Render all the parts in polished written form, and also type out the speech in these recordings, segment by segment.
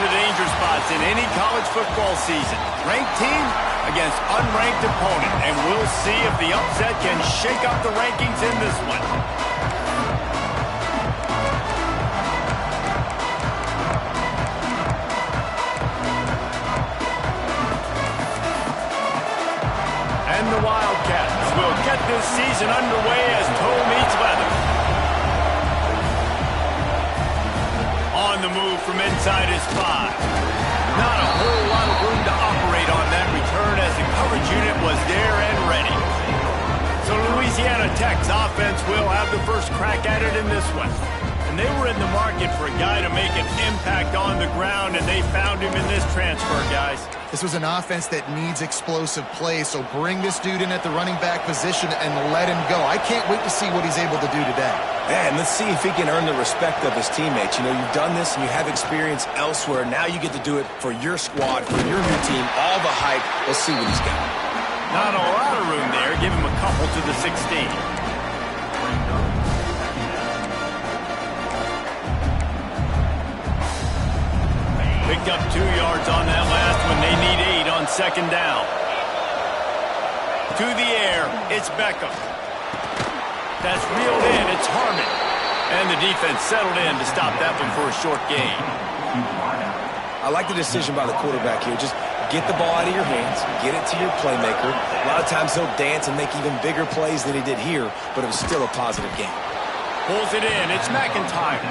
the danger spots in any college football season. Ranked team against unranked opponent, and we'll see if the upset can shake up the rankings in this one. And the Wildcats will get this season underway as toe meets leather. On the move from inside his 5. Not a whole lot of room to operate on that return as the coverage unit was there and ready. So Louisiana Tech's offense will have the first crack at it in this one. And they were in the market for a guy to make an impact on the ground, and they found him in this transfer, guys. This was an offense that needs explosive play, so bring this dude in at the running back position and let him go. I can't wait to see what he's able to do today. Yeah, and let's see if he can earn the respect of his teammates. You know, you've done this and you have experience elsewhere. Now you get to do it for your squad, for your new team, all the hype. Let's see what he's got. Not a lot of room there. Give him a couple to the 16. Picked up 2 yards on that last one. They need 8 on second down. To the air, it's Beckham. That's reeled in, it's Harmon. And the defense settled in to stop that one for a short gain. I like the decision by the quarterback here. Just get the ball out of your hands, get it to your playmaker. A lot of times he'll dance and make even bigger plays than he did here, but it was still a positive game. Pulls it in, it's McIntyre.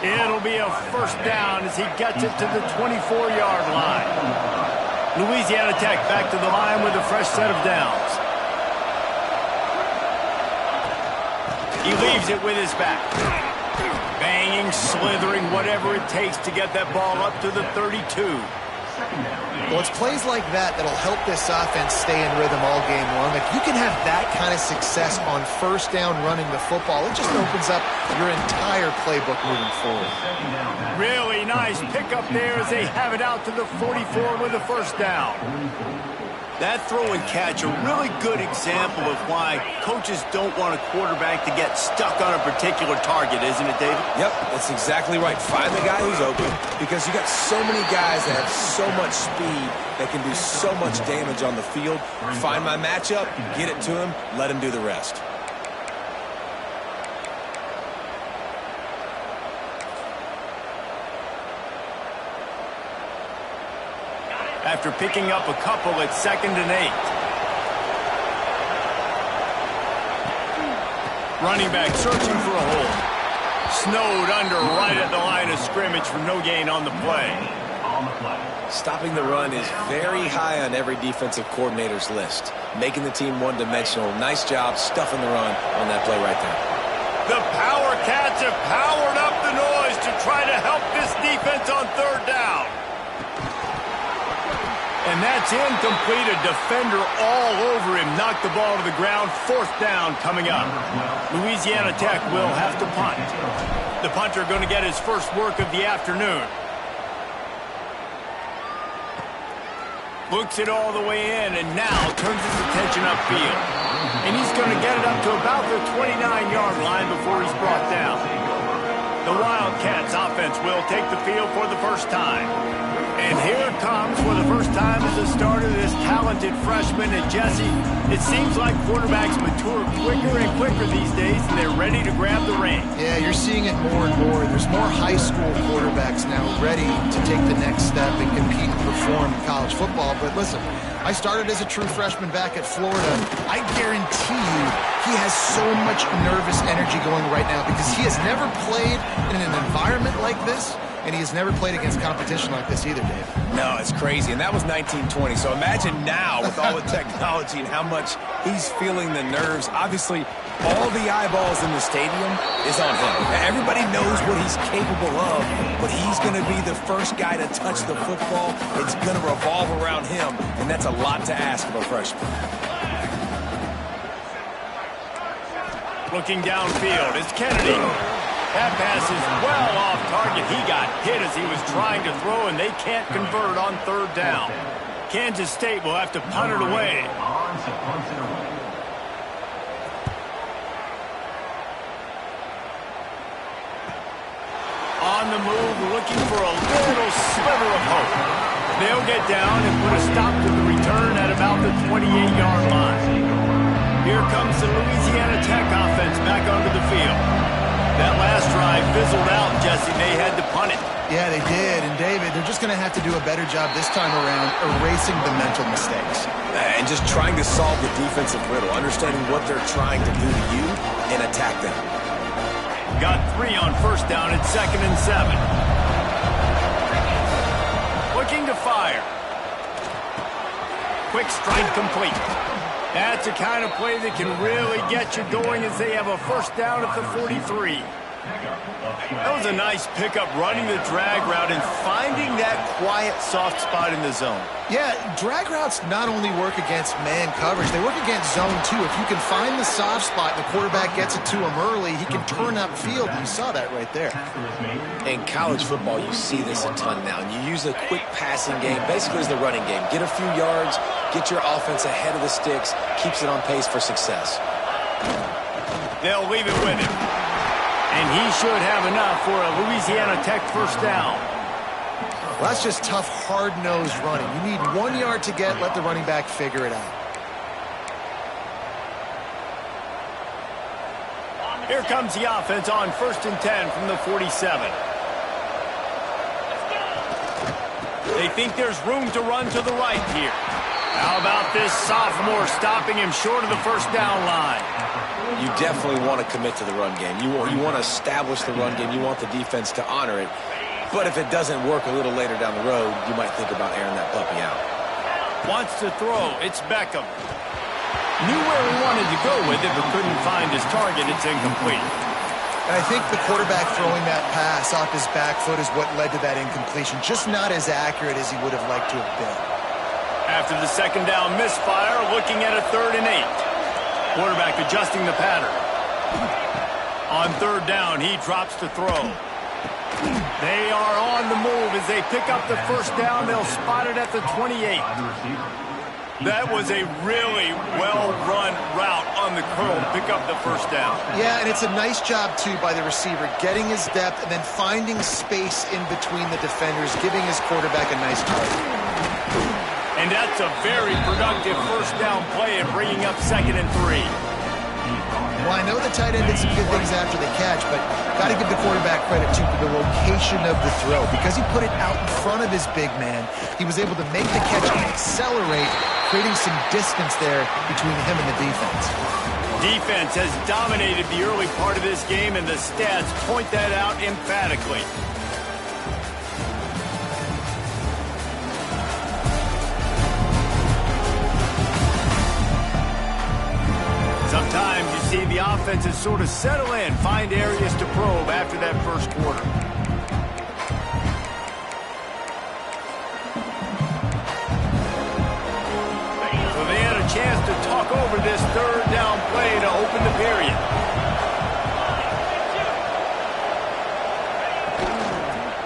It'll be a first down as he gets it to the 24-yard line. Louisiana Tech back to the line with a fresh set of downs. He leaves it with his back. Banging, slithering, whatever it takes to get that ball up to the 32. Well, it's plays like that that'll help this offense stay in rhythm all game long. If you can have that kind of success on first down running the football, it just opens up your entire playbook moving forward. Really nice pickup there as they have it out to the 44 with a first down. That throw and catch, a really good example of why coaches don't want a quarterback to get stuck on a particular target, isn't it, David? Yep, that's exactly right. Find the guy who's open, because you got so many guys that have so much speed that can do so much damage on the field. Find my matchup, get it to him, let him do the rest. After picking up a couple at 2nd and 8. Running back searching for a hole. Snowed under right at the line of scrimmage for no gain on the play. Stopping the run is very high on every defensive coordinator's list. Making the team one-dimensional. Nice job stuffing the run on that play right there. The Power Cats have powered up the noise to try to help this defense on third down. And that's incomplete. A defender all over him. Knocked the ball to the ground. Fourth down coming up. Louisiana Tech will have to punt. The punter going to get his first work of the afternoon. Looks it all the way in and now turns his attention upfield. And he's going to get it up to about the 29-yard line before he's brought down. The Wildcats offense will take the field for the first time. And here it comes for the first time as a starter, this talented freshman. And Jesse, it seems like quarterbacks mature quicker and quicker these days, and they're ready to grab the reins. Yeah, you're seeing it more and more. There's more high school quarterbacks now ready to take the next step and compete and perform in college football. But listen, I started as a true freshman back at Florida. I guarantee you he has so much nervous energy going right now because he has never played in an environment like this. And he has never played against competition like this either, Dave. No, it's crazy. And that was 1920. So imagine now with all the technology and how much he's feeling the nerves. Obviously, all the eyeballs in the stadium is on him. Everybody knows what he's capable of, but he's going to be the first guy to touch the football. It's going to revolve around him, and that's a lot to ask of a freshman. Looking downfield, it's Kennedy. That pass is well off target. He got hit as he was trying to throw, and they can't convert on third down. Kansas State will have to punt it away. On the move, looking for a little sliver of hope. They'll get down and put a stop to the return at about the 28-yard line. Here comes the Louisiana Tech offense back onto the field. That last drive fizzled out, Jesse. They had to punt it. Yeah, they did. And, David, they're just going to have to do a better job this time around erasing the mental mistakes. And just trying to solve the defensive riddle, understanding what they're trying to do to you and attack them. Got 3 on first down at 2nd and 7. Looking to fire. Quick strike complete. That's the kind of play that can really get you going as they have a first down at the 43. That was a nice pickup, running the drag route and finding that quiet, soft spot in the zone. Yeah, drag routes not only work against man coverage, they work against zone too. If you can find the soft spot and the quarterback gets it to him early, he can turn upfield, and you saw that right there. In college football, you see this a ton now. You use a quick passing game, basically as the running game. Get a few yards, get your offense ahead of the sticks, keeps it on pace for success. They'll leave it with him. And he should have enough for a Louisiana Tech first down. Well, that's just tough, hard-nosed running. You need 1 yard to get, let the running back figure it out. Here comes the offense on 1st and 10 from the 47. They think there's room to run to the right here. How about this sophomore stopping him short of the first down line? You definitely want to commit to the run game. You want to establish the run game. You want the defense to honor it. But if it doesn't work a little later down the road, you might think about airing that puppy out. Wants to throw. It's Beckham. Knew where he wanted to go with it, but couldn't find his target. It's incomplete. And I think the quarterback throwing that pass off his back foot is what led to that incompletion. Just not as accurate as he would have liked to have been. After the second down misfire, looking at a 3rd and 8. Quarterback adjusting the pattern. On 3rd down, he drops to throw. They are on the move as they pick up the first down. They'll spot it at the 28. That was a really well-run route on the curl to pick up the first down. Yeah, and it's a nice job, too, by the receiver, getting his depth and then finding space in between the defenders, giving his quarterback a nice target. And that's a very productive first down play and bringing up 2nd and 3. Well, I know the tight end did some good things after the catch, but got to give the quarterback credit, too, for the location of the throw. Because he put it out in front of his big man, he was able to make the catch and accelerate, creating some distance there between him and the defense. Defense has dominated the early part of this game, and the stats point that out emphatically. Sometimes you see the offenses sort of settle in, find areas to probe after that first quarter. So they had a chance to talk over this 3rd down play to open the period.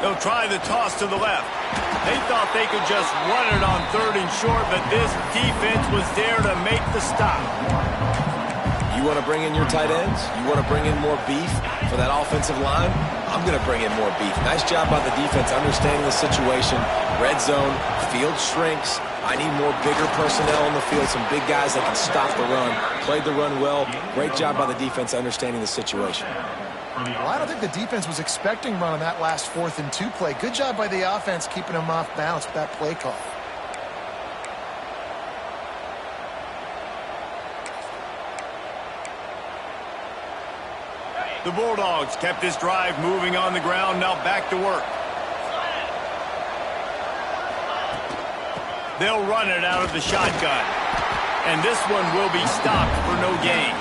They'll try the toss to the left. They thought they could just run it on 3rd and short, but this defense was there to make the stop. You want to bring in your tight ends? You want to bring in more beef for that offensive line? I'm going to bring in more beef. Nice job by the defense understanding the situation. Red zone, field shrinks. I need more bigger personnel on the field, some big guys that can stop the run. Played the run well. Great job by the defense understanding the situation. Well, I don't think the defense was expecting run on that last 4th and 2 play. Good job by the offense keeping them off balance with that play call. The Bulldogs kept this drive moving on the ground, now back to work. They'll run it out of the shotgun. And this one will be stopped for no gain.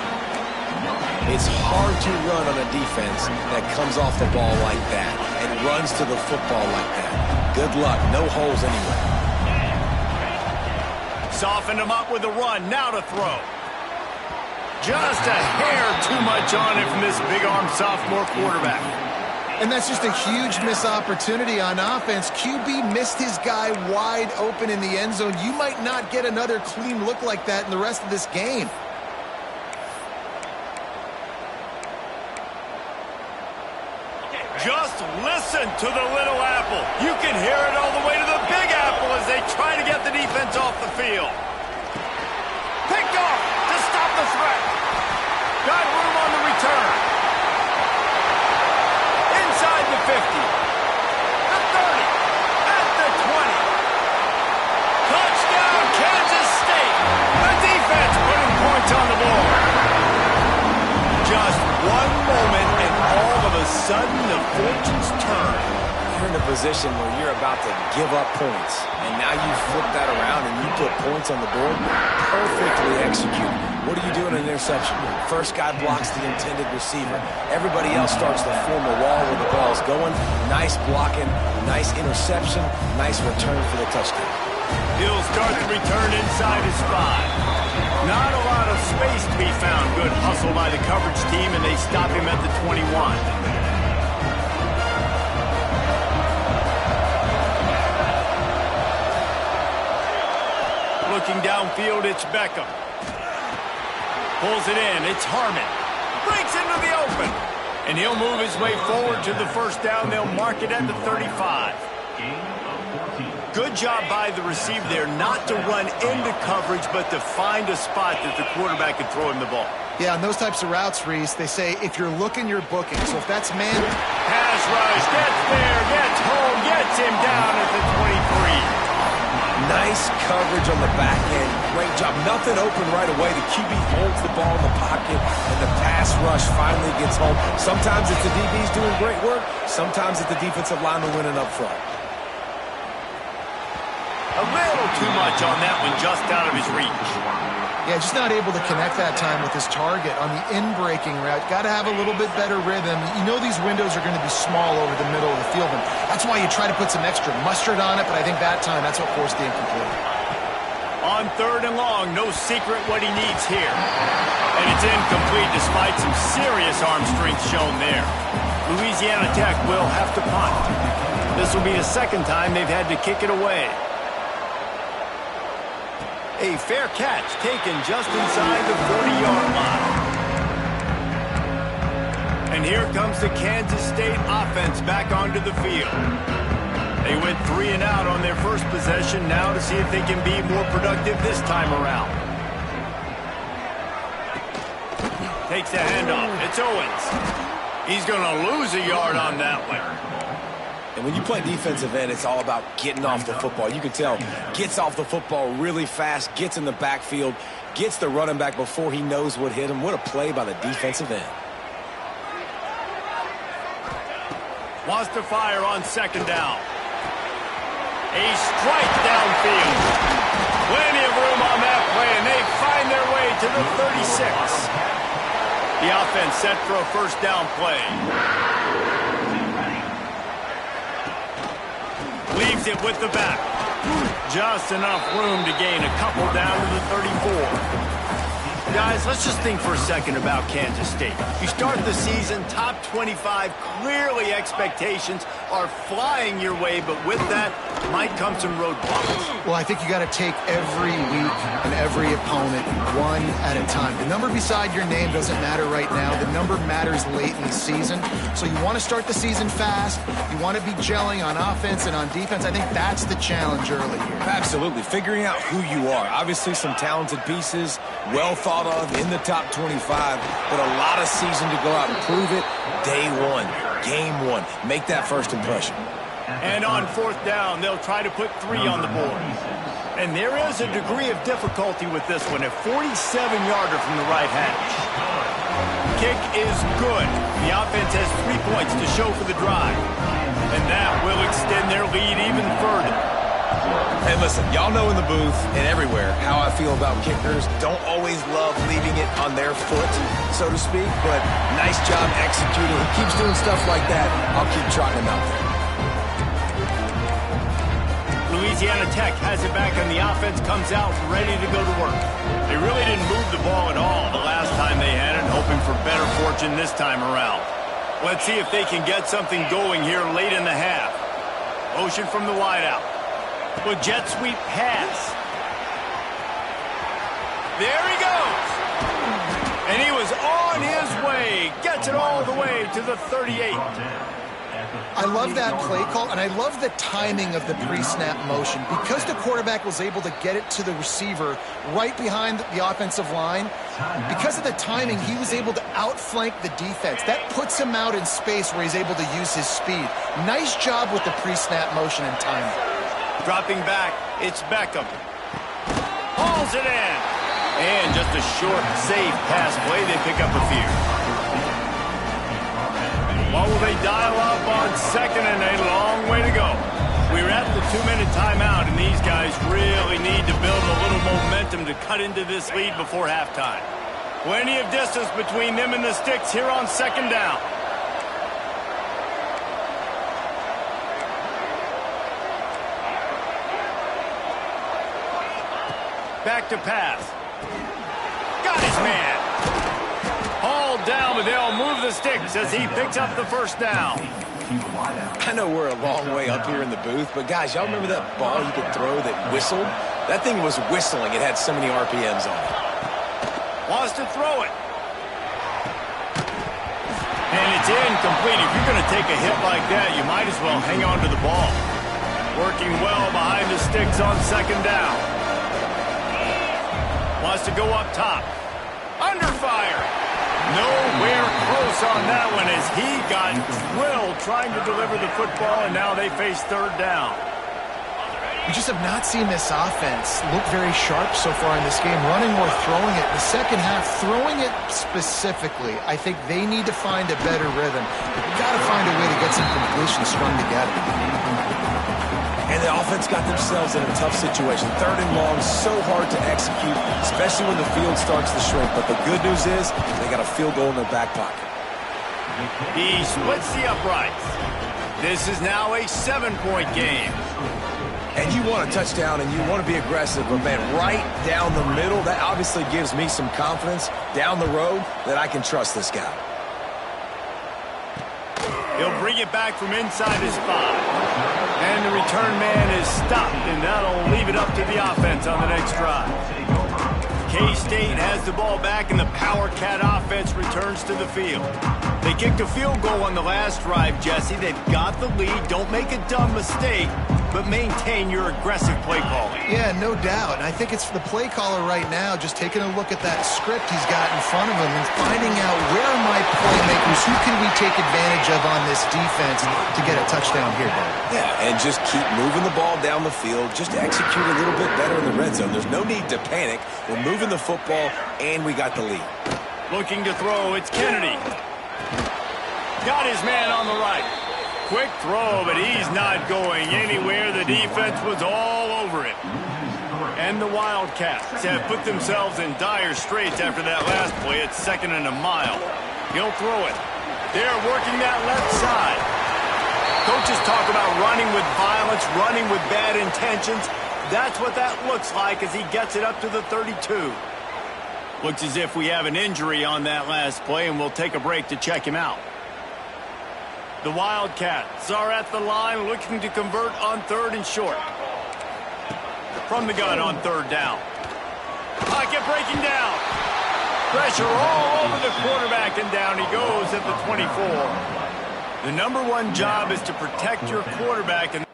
It's hard to run on a defense that comes off the ball like that and runs to the football like that. Good luck. No holes anywhere. Softened him up with a run. Now to throw. Just a hair too much on it from this big-armed sophomore quarterback. And that's just a huge missed opportunity on offense. QB missed his guy wide open in the end zone. You might not get another clean look like that in the rest of this game. Just listen to the little app Apple. You can hear it all the way to the Big Apple as they try to get the defense off the field. Picked off to stop the threat. Got room on the return. Inside the 50. The 30. At the 20. Touchdown, Kansas State. The defense putting points on the board. Just one moment, and all of a sudden, the fortunes turn. You're in a position where you're about to give up points, and now you flip that around and you put points on the board. Perfectly executed. What are you doing in interception? First guy blocks the intended receiver. Everybody else starts to form a wall where the ball's going. Nice blocking, nice interception, nice return for the touchdown. He'll start the return inside his 5. Not a lot of space to be found. Good hustle by the coverage team, and they stop him at the 21. Looking downfield, it's Beckham. Pulls it in, it's Harmon. Breaks into the open. And he'll move his way forward to the first down. They'll mark it at the 35. Good job by the receiver there not to run into coverage, but to find a spot that the quarterback can throw him the ball. Yeah, on those types of routes, Reese, they say if you're looking, you're booking. So if that's man... Pass rush, gets there, gets home, gets him down at the 23. Nice coverage on the back end. Great job. Nothing open right away. The QB holds the ball in the pocket, and the pass rush finally gets home. Sometimes it's the DBs doing great work. Sometimes it's the defensive lineman winning up front. A little too much on that one, just out of his reach. Yeah, just not able to connect that time with his target on the in-breaking route. Got to have a little bit better rhythm. You know these windows are going to be small over the middle of the field, and that's why you try to put some extra mustard on it, but I think that time, that's what forced the incomplete. On 3rd and long, no secret what he needs here. And it's incomplete despite some serious arm strength shown there. Louisiana Tech will have to punt. This will be the second time they've had to kick it away. A fair catch taken just inside the 40-yard line. And here comes the Kansas State offense back onto the field. They went 3 and out on their first possession, now to see if they can be more productive this time around. Takes the handoff. It's Owens. He's going to lose a yard on that one. And when you play defensive end, it's all about getting off the football. You can tell, gets off the football really fast, gets in the backfield, gets the running back before he knows what hit him. What a play by the defensive end. Wants to fire on 2nd down. A strike downfield. Plenty of room on that play, and they find their way to the 36. The offense set for a first down play. Leaves it with the back. Just enough room to gain a couple down to the 34. Guys, let's just think for a second about Kansas State. You start the season top 25. Clearly expectations are flying your way, but with that might come some roadblocks. Well, I think you got to take every week and every opponent one at a time. The number beside your name doesn't matter right now. The number matters late in the season. So you want to start the season fast. You want to be gelling on offense and on defense. I think that's the challenge early here. Absolutely. Figuring out who you are. Obviously some talented pieces, well thought of in the top 25, but a lot of season to go out and prove it. Day 1, game 1. Make that first impression. And on 4th down, they'll try to put 3 on the board. And there is a degree of difficulty with this one, a 47-yarder from the right hash. Kick is good. The offense has 3 points to show for the drive. And that will extend their lead even further. Hey, listen, y'all know in the booth and everywhere how I feel about kickers. Don't always love leaving it on their foot, so to speak, but nice job executing. He keeps doing stuff like that. I'll keep trotting him out there. Louisiana Tech has it back, and the offense comes out ready to go to work. They really didn't move the ball at all the last time they had it, hoping for better fortune this time around. Let's see if they can get something going here late in the half. Motion from the wideout. With jet sweep pass. There he goes. And he was on his way. Gets it all the way to the 38. I love that play call, and I love the timing of the pre-snap motion. Because the quarterback was able to get it to the receiver right behind the offensive line, because of the timing, he was able to outflank the defense. That puts him out in space where he's able to use his speed. Nice job with the pre-snap motion and timing. Dropping back, it's Beckham. Hauls it in. And just a short, safe pass play, they pick up a few. What will they dial up on second and a long way to go? We're at the 2-minute timeout, and these guys really need to build a little momentum to cut into this lead before halftime. Plenty of distance between them and the sticks here on second down. Back to pass. Got his man. Hauled down, but they'll move the sticks as he picks up the first down. I know we're a long way up here in the booth, but guys, y'all remember that ball you could throw that whistled? That thing was whistling. It had so many RPMs on it. Wants to throw it. And it's incomplete. If you're going to take a hit like that, you might as well hang on to the ball. Working well behind the sticks on second down. Wants to go up top. Under fire. Nowhere close on that one as he got drilled trying to deliver the football, and now they face third down. We just have not seen this offense look very sharp so far in this game, running or throwing it. The second half, throwing it specifically, I think they need to find a better rhythm. They've got to find a way to get some completions strung together. And the offense got themselves in a tough situation. Third and long, so hard to execute, especially when the field starts to shrink. But the good news is they got a field goal in their back pocket. He splits the uprights. This is now a 7-point game. And you want a touchdown and you want to be aggressive, but man, right down the middle, that obviously gives me some confidence down the road that I can trust this guy. He'll bring it back from inside his 5. And the return man is stopped, and that'll leave it up to the offense on the next drive. K-State has the ball back, and the Power Cat offense returns to the field. They kicked a field goal on the last drive, Jesse. They've got the lead. Don't make a dumb mistake, but maintain your aggressive play calling. Yeah, no doubt. And I think it's the play caller right now just taking a look at that script he's got in front of him and finding out where are my playmakers, who can we take advantage of on this defense to get a touchdown here, Dan? Yeah, and just keep moving the ball down the field. Just execute a little bit better in the red zone. There's no need to panic. We're moving the football, and we got the lead. Looking to throw, it's Kennedy. Got his man on the right. Quick throw, but he's not going anywhere. The defense was all over it. And the Wildcats have put themselves in dire straits after that last play. It's 2nd and a mile. He'll throw it. They're working that left side. Coaches talk about running with violence, running with bad intentions. That's what that looks like as he gets it up to the 32. Looks as if we have an injury on that last play, and we'll take a break to check him out. The Wildcats are at the line looking to convert on 3rd and short. From the gun on 3rd down. Pocket breaking down. Pressure all over the quarterback, and down he goes at the 24. The number one job is to protect your quarterback. And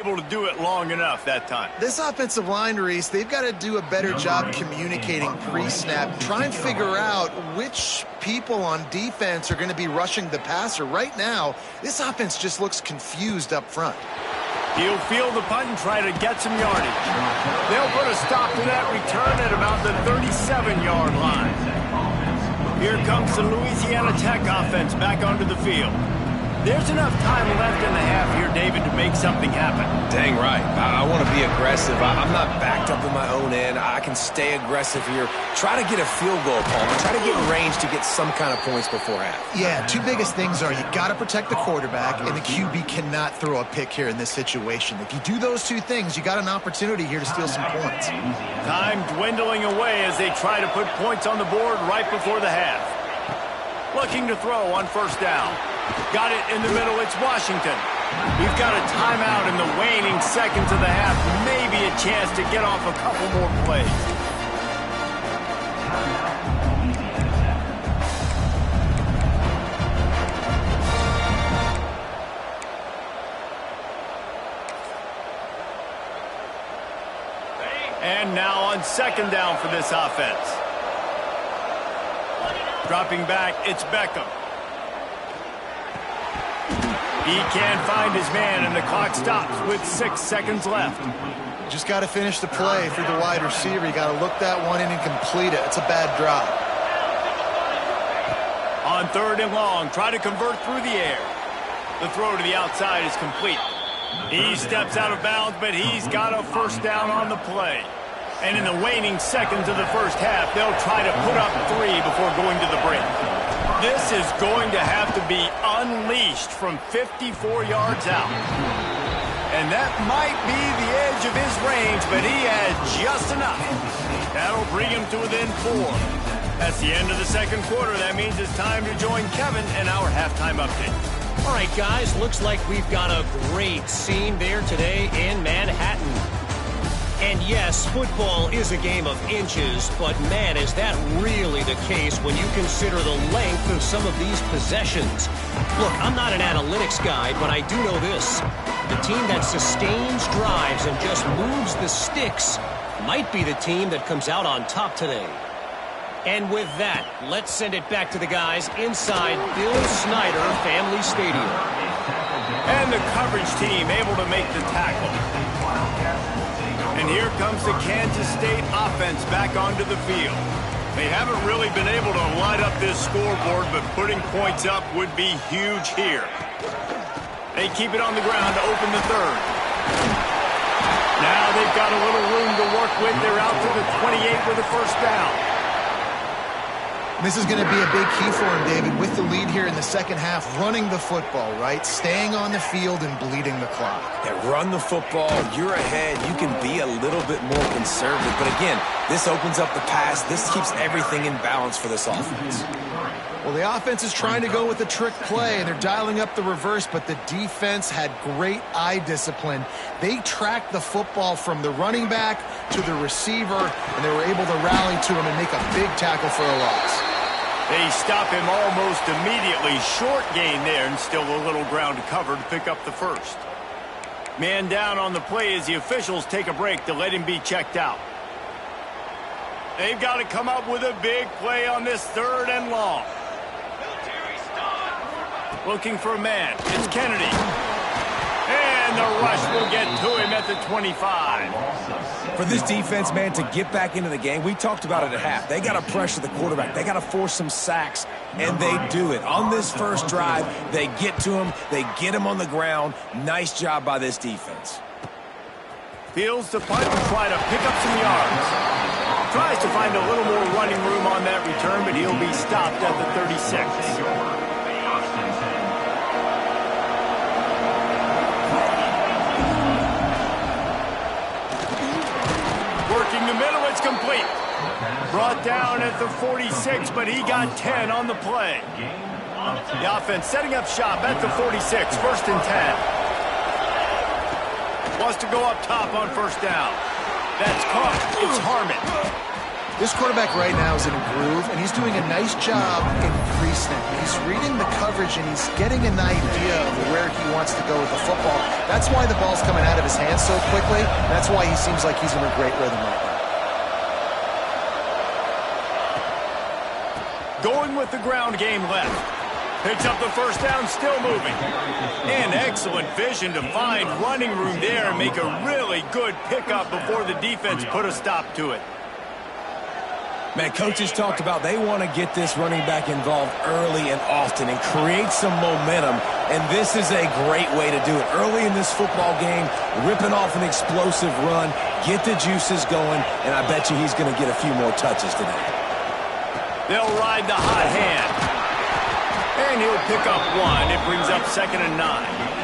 able to do it long enough that time. This offensive line, Reese, they've got to do a better job communicating pre-snap. Try and figure out which people on defense are going to be rushing the passer. Right now, this offense just looks confused up front. He'll field the punt and try to get some yardage. They'll put a stop to that return at about the 37-yard line. Here comes the Louisiana Tech offense back onto the field. There's enough time left in the half here, David, to make something happen. Dang right. I want to be aggressive. I'm not backed up in my own end. I can stay aggressive here. Try to get a field goal, Palmer. Try to get range to get some kind of points before half. Yeah, two biggest things are you got to protect the quarterback, and the QB cannot throw a pick here in this situation. If you do those two things, you got an opportunity here to steal some points. Time dwindling away as they try to put points on the board right before the half. Looking to throw on first down. Got it in the middle. It's Washington. We've got a timeout in the waning seconds of the half. Maybe a chance to get off a couple more plays. And now on second down for this offense. Dropping back, it's Beckham. He can't find his man, and the clock stops with 6 seconds left. Just got to finish the play for the wide receiver. You got to look that one in and complete it. It's a bad drop. On third and long, try to convert through the air. The throw to the outside is complete. He steps out of bounds, but he's got a first down on the play. And in the waning seconds of the first half, they'll try to put up 3 before going to the break. This is going to have to be unleashed from 54 yards out. And that might be the edge of his range, but he has just enough. That'll bring him to within 4. That's the end of the second quarter. That means it's time to join Kevin and our halftime update. All right, guys, looks like we've got a great scene there today in Manhattan. And yes, football is a game of inches, but man, is that really the case when you consider the length of some of these possessions. Look, I'm not an analytics guy, but I do know this. The team that sustains drives and just moves the sticks might be the team that comes out on top today. And with that, let's send it back to the guys inside Bill Snyder Family Stadium. And the coverage team able to make the tackle. And here comes the Kansas State offense back onto the field. They haven't really been able to light up this scoreboard, but putting points up would be huge here. They keep it on the ground to open the third. Now they've got a little room to work with. They're out to the 28 with a first down. This is going to be a big key for him, David, with the lead here in the second half, running the football, right? Staying on the field and bleeding the clock. Yeah, run the football. You're ahead. You can be a little bit more conservative. But again, this opens up the pass. This keeps everything in balance for this offense. Well, the offense is trying to go with a trick play, and they're dialing up the reverse, but the defense had great eye discipline. They tracked the football from the running back to the receiver, and they were able to rally to him and make a big tackle for a loss. They stop him almost immediately. Short gain there, and still a little ground to cover to pick up the first. Man down on the play as the officials take a break to let him be checked out. They've got to come up with a big play on this third and long. Looking for a man. It's Kennedy. And the rush will get to him at the 25. For this defense, man, to get back into the game, we talked about it at half. They got to pressure the quarterback. They got to force some sacks, and they do it. On this first drive, they get to him. They get him on the ground. Nice job by this defense. Fields the punt and try to pick up some yards. Tries to find a little more running room on that return, but he'll be stopped at the 36. Working the middle, it's complete. Brought down at the 46, but he got 10 on the play. The offense setting up shop at the 46, first and 10. Wants to go up top on first down. That's caught. It's Harmon. This quarterback right now is in a groove, and he's doing a nice job in pre-snap. He's reading the coverage, and he's getting an idea of where he wants to go with the football. That's why the ball's coming out of his hands so quickly. That's why he seems like he's in a great rhythm right now. Going with the ground game left. Picks up the first down, still moving. And excellent vision to find running room there and make a really good pickup before the defense put a stop to it. Man, coaches talked about they want to get this running back involved early and often and create some momentum, and this is a great way to do it. Early in this football game, ripping off an explosive run, get the juices going, and I bet you he's going to get a few more touches today. They'll ride the hot hand. And he'll pick up one. It brings up 2nd and 9.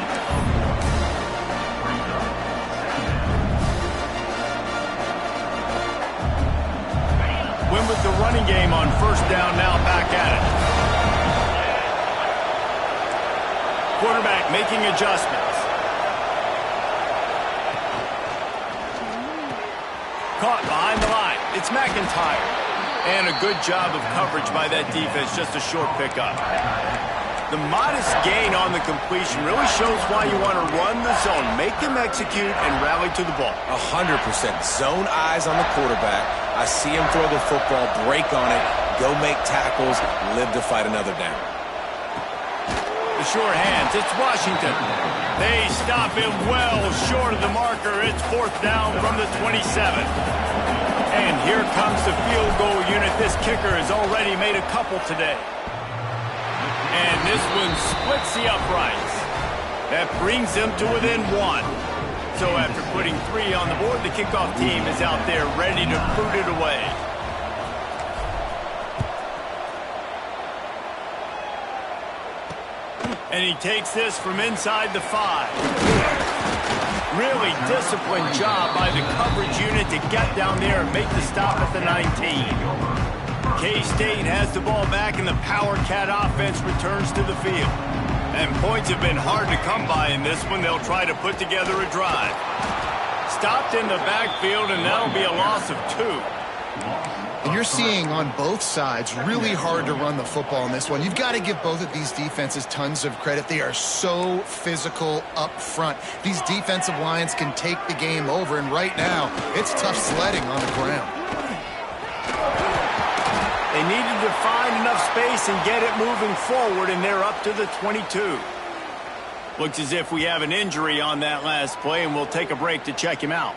Win with the running game on 1st down, now back at it. Quarterback making adjustments. Caught behind the line. It's McIntyre. And a good job of coverage by that defense, just a short pickup. The modest gain on the completion really shows why you want to run the zone, make them execute, and rally to the ball. 100%. Zone eyes on the quarterback. I see him throw the football, break on it, go make tackles, live to fight another down. The short hands, it's Washington. They stop him well short of the marker. It's 4th down from the 27. And here comes the field goal unit. This kicker has already made a couple today. And this one splits the uprights. That brings them to within 1. So after putting 3 on the board, the kickoff team is out there ready to boot it away. And he takes this from inside the 5. Really disciplined job by the coverage unit to get down there and make the stop at the 19. K-State has the ball back, and the Power Cat offense returns to the field. And points have been hard to come by in this one. They'll try to put together a drive. Stopped in the backfield, and that'll be a loss of 2. And you're seeing on both sides really hard to run the football in this one. You've got to give both of these defenses tons of credit. They are so physical up front. These defensive lines can take the game over, and right now, it's tough sledding on the ground. They needed to find enough space and get it moving forward, and they're up to the 22. Looks as if we have an injury on that last play, and we'll take a break to check him out.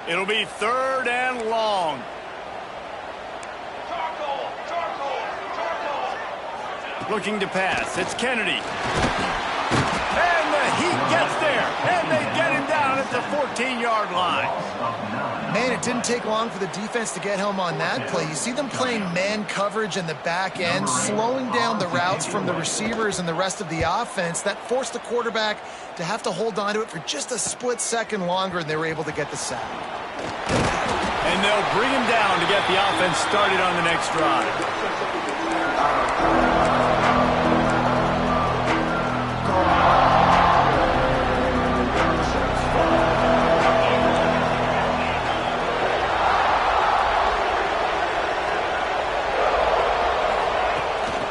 It'll be 3rd and long. Looking to pass. It's Kennedy. And the Heat gets there. And they get him down at the 14-yard line. Man, it didn't take long for the defense to get home on that play. You see them playing man coverage in the back end, slowing down the routes from the receivers and the rest of the offense. That forced the quarterback to have to hold on to it for just a split second longer, and they were able to get the sack. And they'll bring him down to get the offense started on the next drive.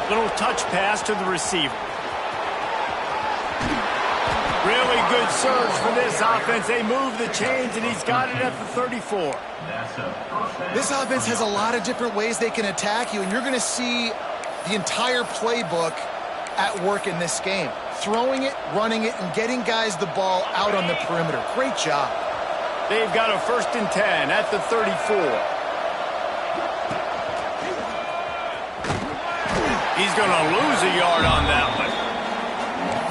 Little touch pass to the receiver. Really good surge for this offense. They move the chains, and he's got it at the 34. This offense has a lot of different ways they can attack you, and you're going to see the entire playbook at work in this game. Throwing it, running it, and getting guys the ball out on the perimeter. Great job. They've got a 1st and 10 at the 34. He's going to lose a yard on that one.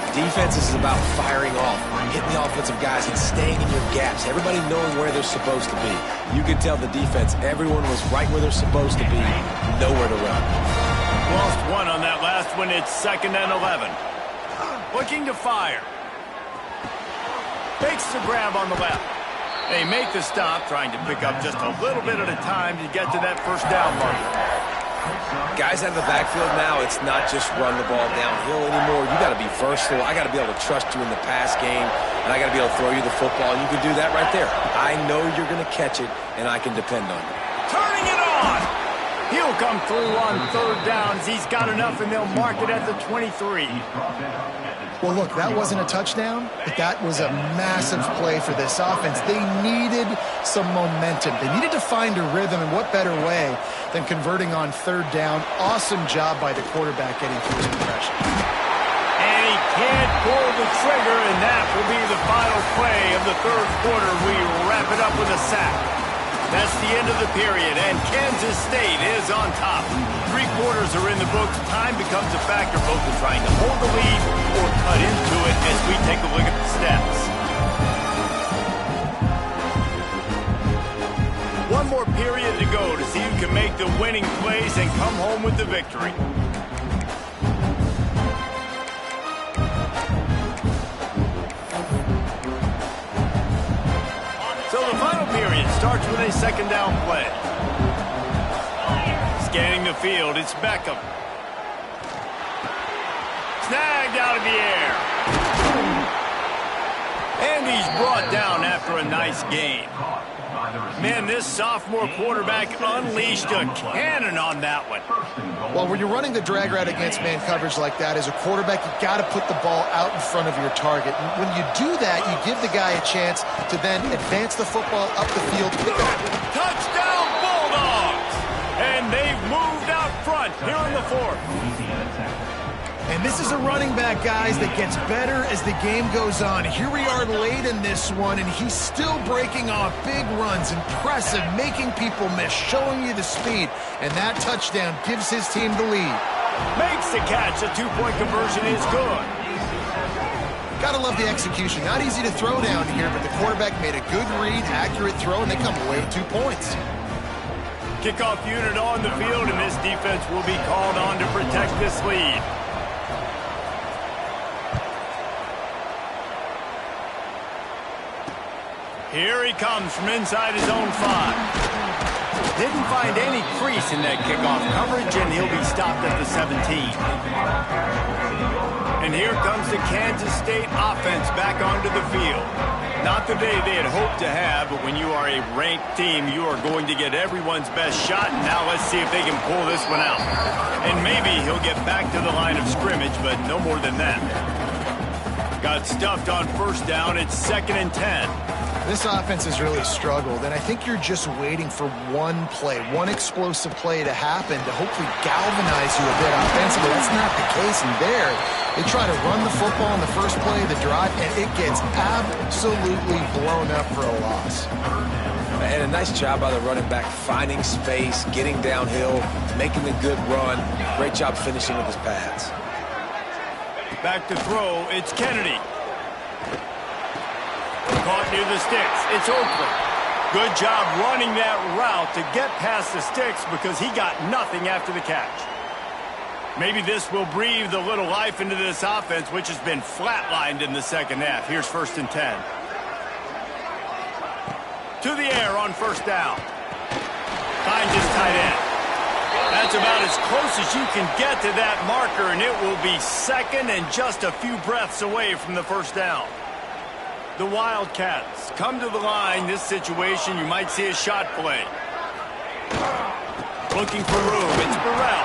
Defense is about firing off, hitting the offensive guys, and staying in your gaps. Everybody knowing where they're supposed to be. You can tell the defense, everyone was right where they're supposed to be, nowhere to run. Lost 1 on that last one. It's 2nd and 11. Looking to fire. Makes the grab on the left. They make the stop, trying to pick up just a little bit at a time to get to that 1st down marker. Guys out of the backfield now, it's not just run the ball downhill anymore. You got to be versatile. I got to be able to trust you in the pass game, and I got to be able to throw you the football, and you can do that right there. I know you're going to catch it, and I can depend on you. Turning it on! He'll come through on 3rd downs. He's got enough, and they'll mark it at the 23. Well, look, that wasn't a touchdown, but that was a massive play for this offense. They needed some momentum. They needed to find a rhythm, and what better way than converting on 3rd down. Awesome job by the quarterback getting through his progression. And he can't final play of the third quarter, we wrap it up with a sack. That's the end of the period, and Kansas State is on top. 3 quarters are in the books. Time becomes a factor both in trying to hold the lead or cut into it as we take a look at the stats. One more period to go to see who can make the winning plays and come home with the victory. So the final period starts with a second down play. Scanning the field, it's Beckham. Snagged out of the air. And he's brought down after a nice gain. Man, this sophomore quarterback unleashed a cannon on that one. Well, when you're running the drag route against man coverage like that, as a quarterback, you got to put the ball out in front of your target. And when you do that, you give the guy a chance to then advance the football up the field. Touchdown, Bulldogs! And they've moved out front here in the fourth. And this is a running back, guys, that gets better as the game goes on. Here we are late in this one, and he's still breaking off big runs. Impressive, making people miss, showing you the speed. And that touchdown gives his team the lead. Makes the catch. A 2-point conversion is good. Gotta love the execution. Not easy to throw down here, but the quarterback made a good read, accurate throw, and they come away with 2 points. Kickoff unit on the field, and this defense will be called on to protect this lead. Here he comes from inside his own 5. Didn't find any crease in that kickoff coverage, and he'll be stopped at the 17. And here comes the Kansas State offense back onto the field. Not the day they had hoped to have, but when you are a ranked team, you are going to get everyone's best shot. And now let's see if they can pull this one out. And maybe he'll get back to the line of scrimmage, but no more than that. Got stuffed on first down. It's 2nd and 10. This offense has really struggled, and I think you're just waiting for one play, one explosive play to happen to hopefully galvanize you a bit offensively. That's not the case in there. They try to run the football in the first play of the drive, and it gets absolutely blown up for a loss. And a nice job by the running back, finding space, getting downhill, making a good run. Great job finishing with his pads. Back to throw, it's Kennedy. Caught near the sticks. It's Oakland. Good job running that route to get past the sticks because he got nothing after the catch. Maybe this will breathe a little life into this offense, which has been flatlined in the second half. Here's 1st and 10. To the air on first down. Finds his tight end. That's about as close as you can get to that marker, and it will be 2nd and just a few breaths away from the first down. The Wildcats come to the line. This situation, you might see a shot play. Looking for room. It's Burrell.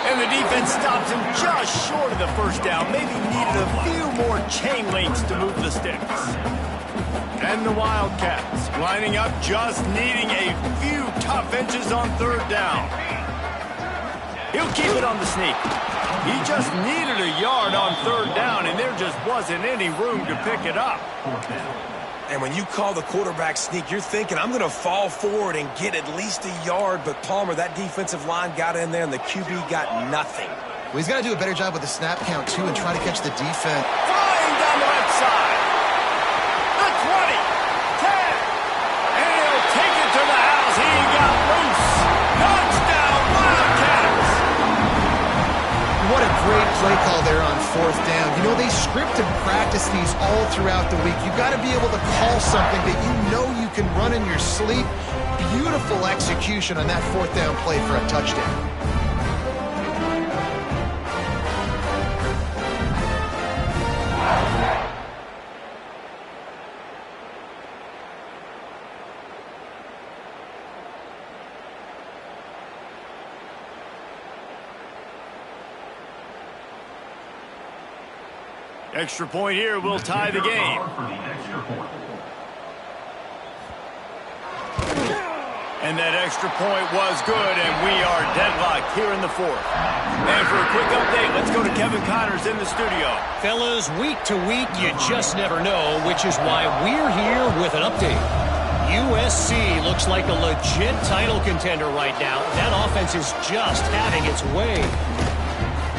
And the defense stops him just short of the first down. Maybe needed a few more chain links to move the sticks. And the Wildcats lining up, just needing a few tough inches on third down. He'll keep it on the sneak. He just needed a yard on third down, and there just wasn't any room to pick it up. And when you call the quarterback sneak, you're thinking, I'm going to fall forward and get at least a yard. But Palmer, that defensive line got in there, and the QB got nothing. Well, he's got to do a better job with the snap count, too, and try to catch the defense. Flying down the left side. The 20, 10, and he'll take it to the house. He got loose. Touchdown, Wildcats. What a great play call there on fourth down. You know, they script and practice these all throughout the week. You've got to be able to call something that you know you can run in your sleep. Beautiful execution on that fourth down play for a touchdown. Extra point here will tie the game. And that extra point was good, and we are deadlocked here in the fourth. And for a quick update, let's go to Kevin Connors in the studio. Fellas, week to week, you just never know, which is why we're here with an update. USC looks like a legit title contender right now. That offense is just having its way.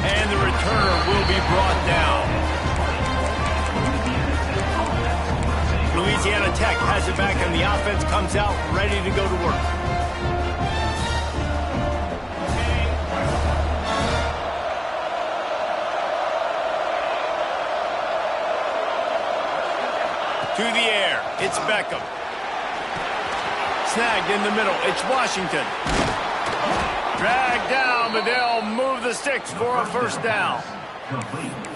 And the returner will be brought down. Louisiana Tech has it back, and the offense comes out ready to go to work. To the air, it's Beckham. Snagged in the middle, it's Washington. Dragged down, but they'll move the sticks for a first down.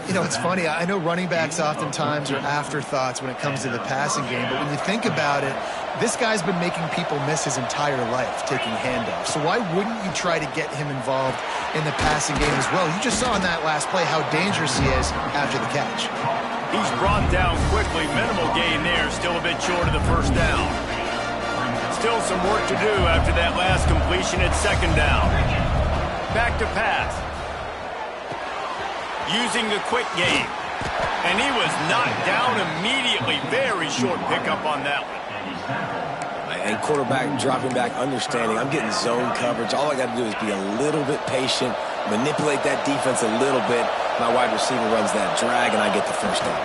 You know, it's funny. I know running backs oftentimes are afterthoughts when it comes to the passing game, but when you think about it, this guy's been making people miss his entire life taking handoffs. So why wouldn't you try to get him involved in the passing game as well? You just saw in that last play how dangerous he is after the catch. He's brought down quickly. Minimal gain there. Still a bit short of the first down. Still some work to do after that last completion at second down. Back to pass. Using the quick game. And he was knocked down immediately. Very short pickup on that one. And quarterback dropping back, understanding. I'm getting zone coverage. All I got to do is be a little bit patient, manipulate that defense a little bit. My wide receiver runs that drag, and I get the first down.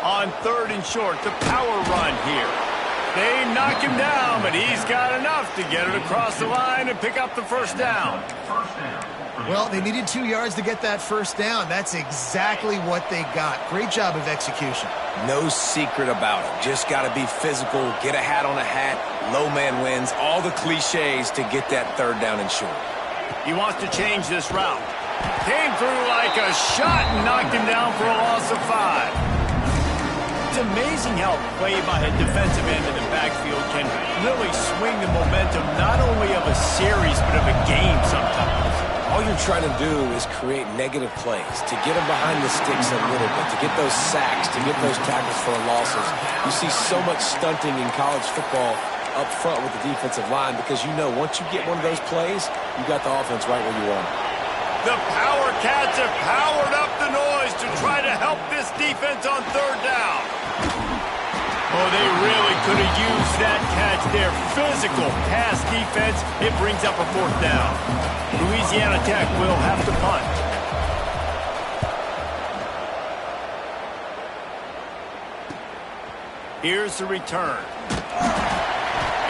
On third and short, the power run here. They knock him down, but he's got enough to get it across the line and pick up the first down. Well, they needed 2 yards to get that first down. That's exactly what they got. Great job of execution. No secret about it. Just got to be physical, get a hat on a hat, low man wins, all the cliches to get that third down and short. He wants to change this route. Came through like a shot and knocked him down for a loss of 5. It's amazing how play by a defensive end in the backfield can really swing the momentum not only of a series but of a game sometimes. All you're trying to do is create negative plays, to get them behind the sticks a little bit, to get those sacks, to get those tackles for losses. You see so much stunting in college football up front with the defensive line because you know once you get one of those plays, you got the offense right where you want it. The Power Cats have powered up the noise to try to help this defense on third down. Oh, they really could have used that catch there. Physical pass defense. It brings up a fourth down. Louisiana Tech will have to punt. Here's the return.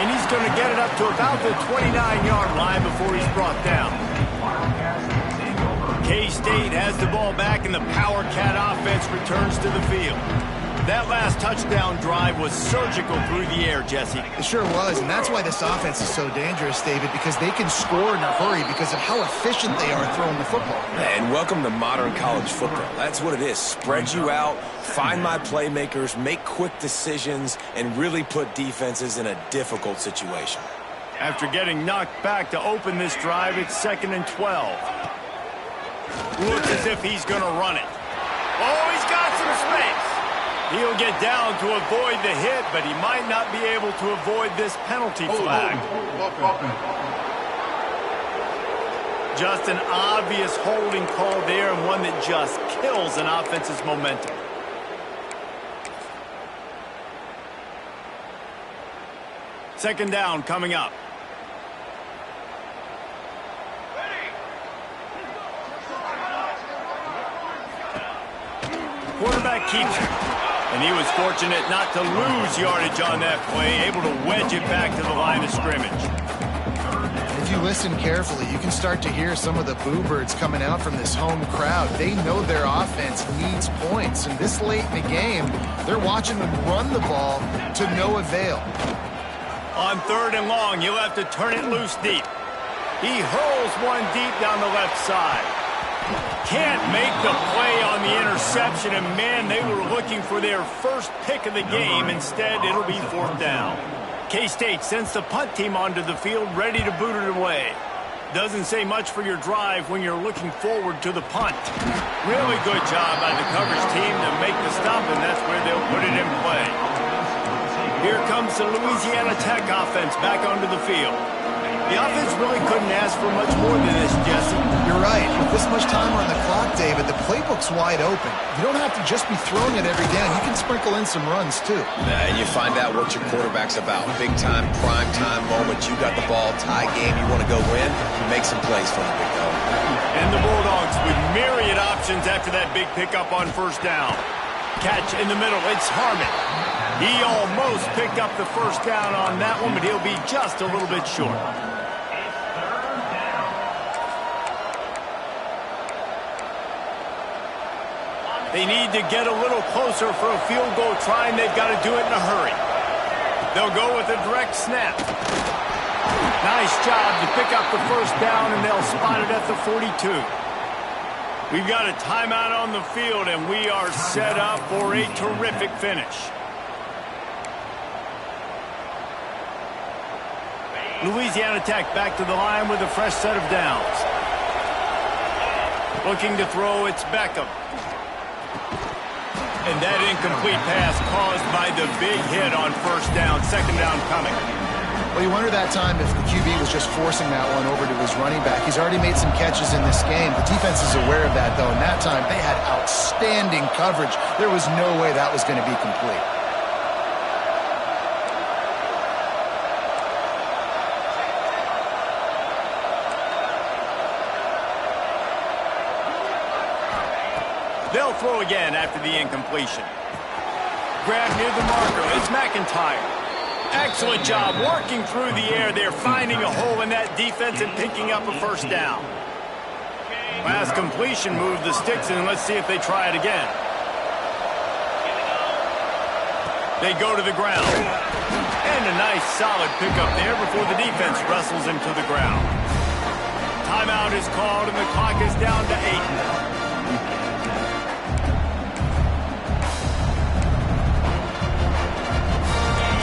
And he's going to get it up to about the 29-yard line before he's brought down. K-State has the ball back, and the Power Cat offense returns to the field. That last touchdown drive was surgical through the air, Jesse. It sure was, and that's why this offense is so dangerous, David, because they can score in a hurry because of how efficient they are throwing the football. And welcome to modern college football. That's what it is. Spread you out, find my playmakers, make quick decisions, and really put defenses in a difficult situation. After getting knocked back to open this drive, it's 2nd and 12. Looks as if he's going to run it. Oh, he's got some space. He'll get down to avoid the hit, but he might not be able to avoid this penalty flag. Just an obvious holding call there, and one that just kills an offense's momentum. Second down coming up. Quarterback keeps it. And he was fortunate not to lose yardage on that play, able to wedge it back to the line of scrimmage. If you listen carefully, you can start to hear some of the boo birds coming out from this home crowd. They know their offense needs points, and this late in the game, they're watching them run the ball to no avail. On third and long, he'll have to turn it loose deep. He hurls one deep down the left side. Can't make the play on the interception, and man, they were looking for their first pick of the game. Instead, it'll be fourth down. K-State sends the punt team onto the field, ready to boot it away. Doesn't say much for your drive when you're looking forward to the punt. Really good job by the coverage team to make the stop, and that's where they'll put it in play. Here comes the Louisiana Tech offense back onto the field. The offense really couldn't ask for much more than this, Jesse. You're right. With this much time on the clock, David, the playbook's wide open. You don't have to just be throwing it every down. You can sprinkle in some runs, too. And you find out what your quarterback's about. Big-time, prime-time moment. You got the ball, tie game, you want to go win, make some plays for the big dog. And the Bulldogs with myriad options after that big pickup on first down. Catch in the middle. It's Harmon. He almost picked up the first down on that one, but he'll be just a little bit short. They need to get a little closer for a field goal try, and they've got to do it in a hurry. They'll go with a direct snap. Nice job to pick up the first down, and they'll spot it at the 42. We've got a timeout on the field, and we are set up for a terrific finish. Louisiana Tech back to the line with a fresh set of downs. Looking to throw, it's Beckham. And that incomplete pass caused by the big hit on first down. Second down coming. Well, you wonder that time if the QB was just forcing that one over to his running back. He's already made some catches in this game. The defense is aware of that, though. And that time, they had outstanding coverage. There was no way that was going to be complete. They'll throw again after the incompletion. Grab near the marker. It's McIntyre. Excellent job working through the air there, finding a hole in that defense and picking up a first down. Last completion moved the sticks, and let's see if they try it again. They go to the ground. And a nice solid pickup there before the defense wrestles him to the ground. Timeout is called, and the clock is down to 8.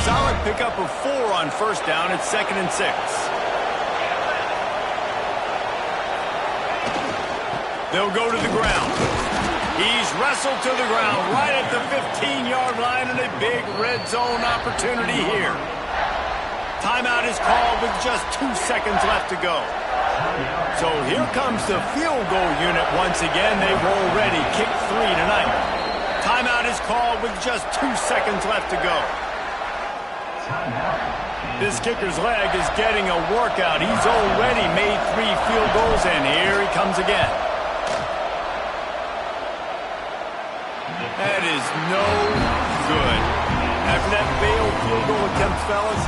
Solid pickup of 4 on first down. It's 2nd and 6. They'll go to the ground. He's wrestled to the ground right at the 15-yard line, and a big red zone opportunity here. Timeout is called with just 2 seconds left to go. So here comes the field goal unit once again. They've already kicked 3 tonight. Timeout is called with just 2 seconds left to go. This kicker's leg is getting a workout. He's already made 3 field goals, and here he comes again. That is no good. After that failed field goal attempt, fellas,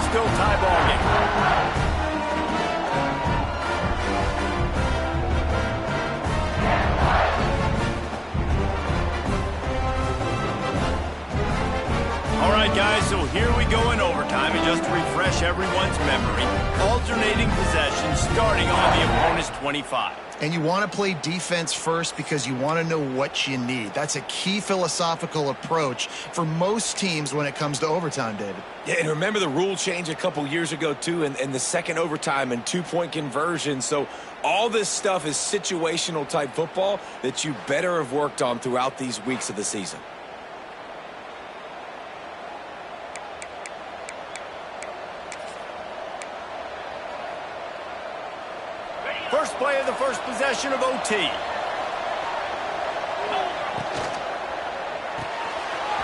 still tie ball game. All right, guys, so here we go in overtime, and just to refresh everyone's memory, alternating possession starting on the opponent's 25. And you want to play defense first because you want to know what you need. That's a key philosophical approach for most teams when it comes to overtime, David. Yeah, and remember the rule change a couple years ago, too, and the second overtime and 2-point conversion. So all this stuff is situational type football that you better have worked on throughout these weeks of the season. First play of the first possession of OT.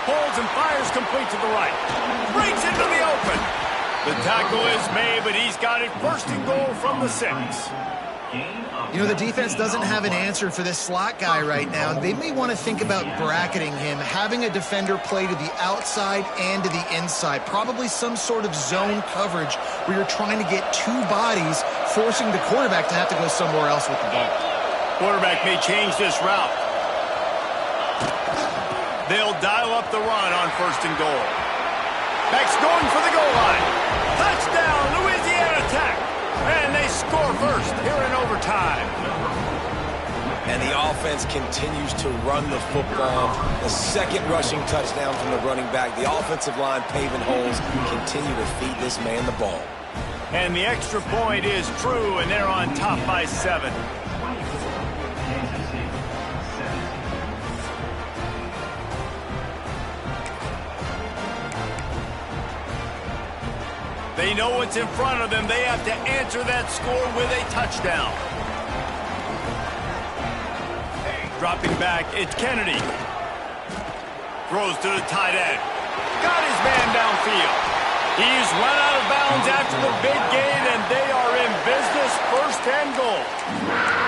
Holds and fires complete to the right. Breaks into the open. The tackle is made, but he's got it 1st and goal from the 6. You know, the defense doesn't have an answer for this slot guy right now. They may want to think about bracketing him, having a defender play to the outside and to the inside. Probably some sort of zone coverage where you're trying to get 2 bodies, forcing the quarterback to have to go somewhere else with the ball. Quarterback may change this route. They'll dial up the run on 1st and goal. Back's going for the goal line. Touchdown, Louisiana Tech. And they score first here in overtime. And the offense continues to run the football. The second rushing touchdown from the running back. The offensive line paving holes. Continue to feed this man the ball. And the extra point is true, and they're on top by 7. They know what's in front of them. They have to answer that score with a touchdown. Dropping back, it's Kennedy. Throws to the tight end. Got his man downfield. He's run out of bounds after the big gain, and they are in business. First and goal.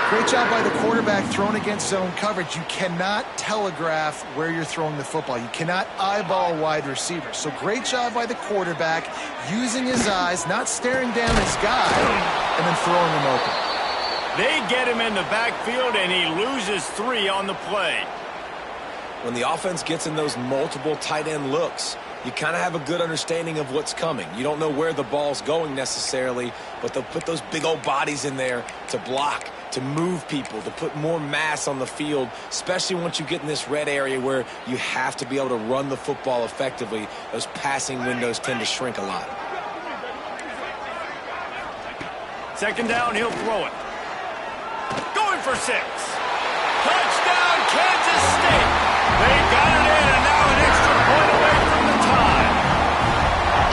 Great job by the quarterback throwing against zone coverage. You cannot telegraph where you're throwing the football. You cannot eyeball wide receivers. So great job by the quarterback using his eyes, not staring down his guy, and then throwing him open. They get him in the backfield, and he loses 3 on the play. When the offense gets in those multiple tight end looks, you kind of have a good understanding of what's coming. You don't know where the ball's going necessarily, but they'll put those big old bodies in there to block, to move people, to put more mass on the field, especially once you get in this red area where you have to be able to run the football effectively. Those passing windows tend to shrink a lot. Second down, he'll throw it. Going for 6. Touchdown, Kansas State. They got it in, and now an extra point away from the tie.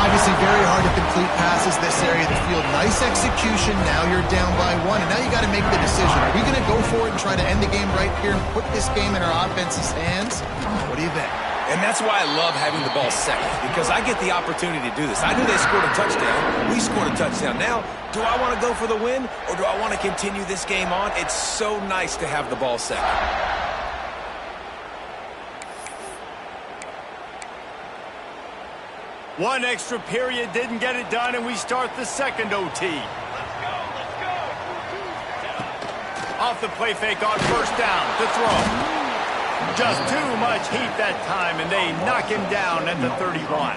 Obviously very hard to complete passes this area of the field. Nice execution. Now you're down by 1, and now you got to make the decision. Are we going to go for it and try to end the game right here and put this game in our offense's hands? What do you think? And that's why I love having the ball second, because I get the opportunity to do this. I knew they scored a touchdown. We scored a touchdown. Now, do I want to go for the win, or do I want to continue this game on? It's so nice to have the ball second. One extra period didn't get it done, and we start the second OT. Off the play fake on first down to throw. Just too much heat that time, and they knock him down at the 31.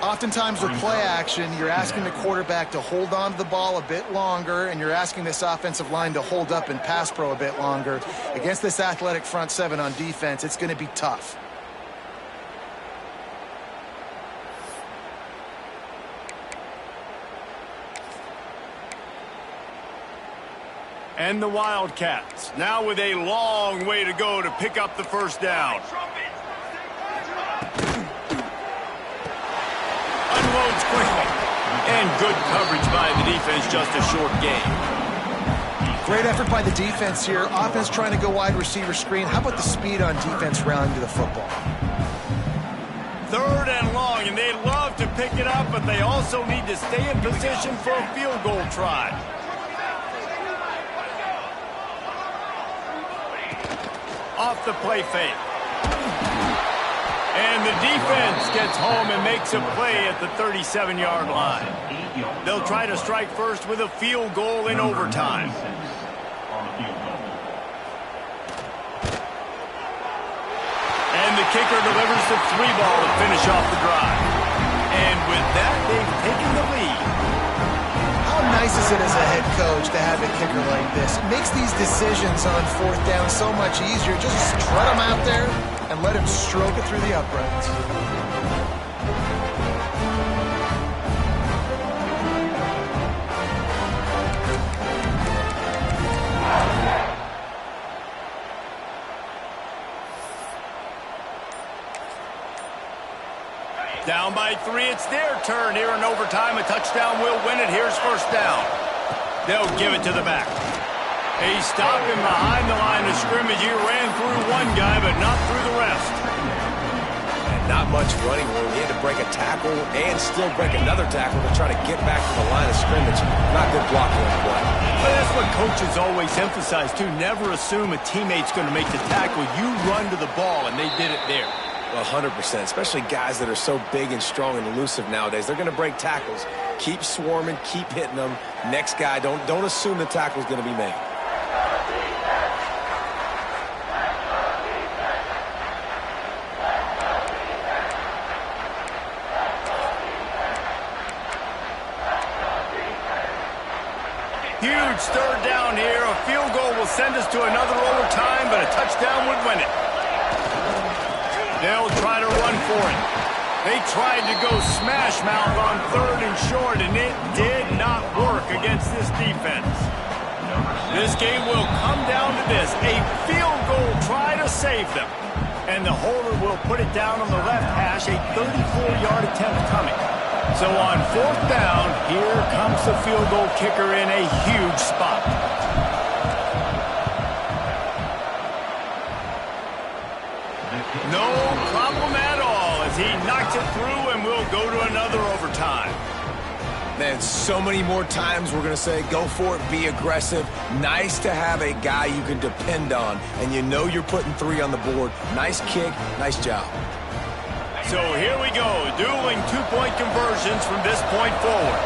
Oftentimes with play action, you're asking the quarterback to hold on to the ball a bit longer, and you're asking this offensive line to hold up in pass pro a bit longer. Against this athletic front 7 on defense, it's going to be tough. And the Wildcats, now with a long way to go to pick up the first down. Unloads quickly. And good coverage by the defense, just a short gain. Great effort by the defense here. Offense trying to go wide receiver screen. How about the speed on defense rallying to the football? Third and long, and they'd love to pick it up, but they also need to stay in position for a field goal try. Off the play fake. And the defense gets home and makes a play at the 37-yard line. They'll try to strike first with a field goal in overtime. And the kicker delivers the 3-ball to finish off the drive. And with that, they've taken the lead. How nice is it as a head coach to have a kicker like this? It makes these decisions on fourth down so much easier. Just strut him out there and let him stroke it through the uprights. Down by 3, it's their turn here in overtime. A touchdown will win it. Here's first down. They'll give it to the back. He stopped him behind the line of scrimmage. He ran through one guy, but not through the rest. And not much running room. He had to break a tackle and still break another tackle to try to get back to the line of scrimmage. Not good blocking on the play. But that's what coaches always emphasize, too. Never assume a teammate's going to make the tackle. You run to the ball, and they did it there. 100%, especially guys that are so big and strong and elusive nowadays. They're going to break tackles. Keep swarming, keep hitting them. Next guy, don't assume the tackle's going to be made. Huge third down here. A field goal will send us to another overtime, but a touchdown would win it. They'll try to run for it. They tried to go smash mouth on third and short, and it did not work against this defense. This game will come down to this, a field goal try to save them. And the holder will put it down on the left hash, a 34-yard attempt coming. So on 4th down, here comes the field goal kicker in a huge spot. No problem at all as he knocks it through, and we'll go to another overtime. Man, so many more times we're going to say, go for it, be aggressive. Nice to have a guy you can depend on, and you know you're putting 3 on the board. Nice kick, nice job. So here we go, dueling two-point conversions from this point forward.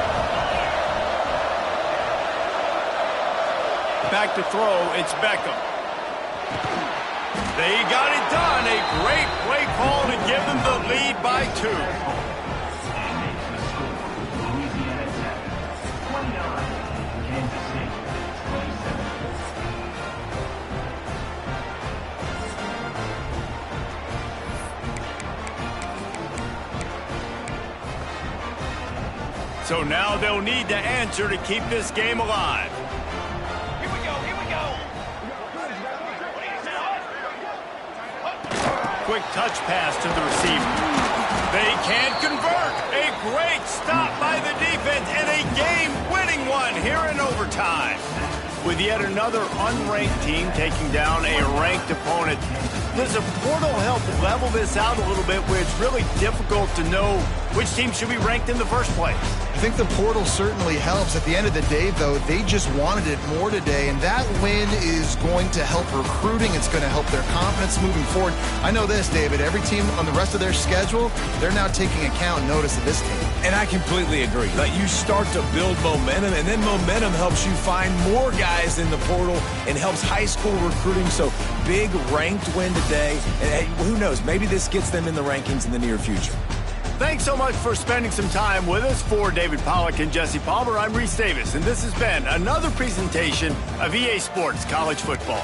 Back to throw, it's Beckham. They got it done. A great play call to give them the lead by 2. So now they'll need to answer to keep this game alive. Here we go, here we go. Quick touch pass to the receiver. They can't convert. A great stop by the defense and a game-winning one here in overtime. With yet another unranked team taking down a ranked opponent, does the portal help level this out a little bit where it's really difficult to know which team should be ranked in the first place? I think the portal certainly helps. At the end of the day, though, they just wanted it more today, and that win is going to help recruiting. It's going to help their confidence moving forward. I know this, David. Every team on the rest of their schedule, they're now taking account and notice of this team. And I completely agree. Like, you start to build momentum, and then momentum helps you find more guys in the portal and helps high school recruiting. So big ranked win today. And hey, who knows? Maybe this gets them in the rankings in the near future. Thanks so much for spending some time with us. For David Pollack and Jesse Palmer, I'm Reese Davis, and this has been another presentation of EA Sports College Football.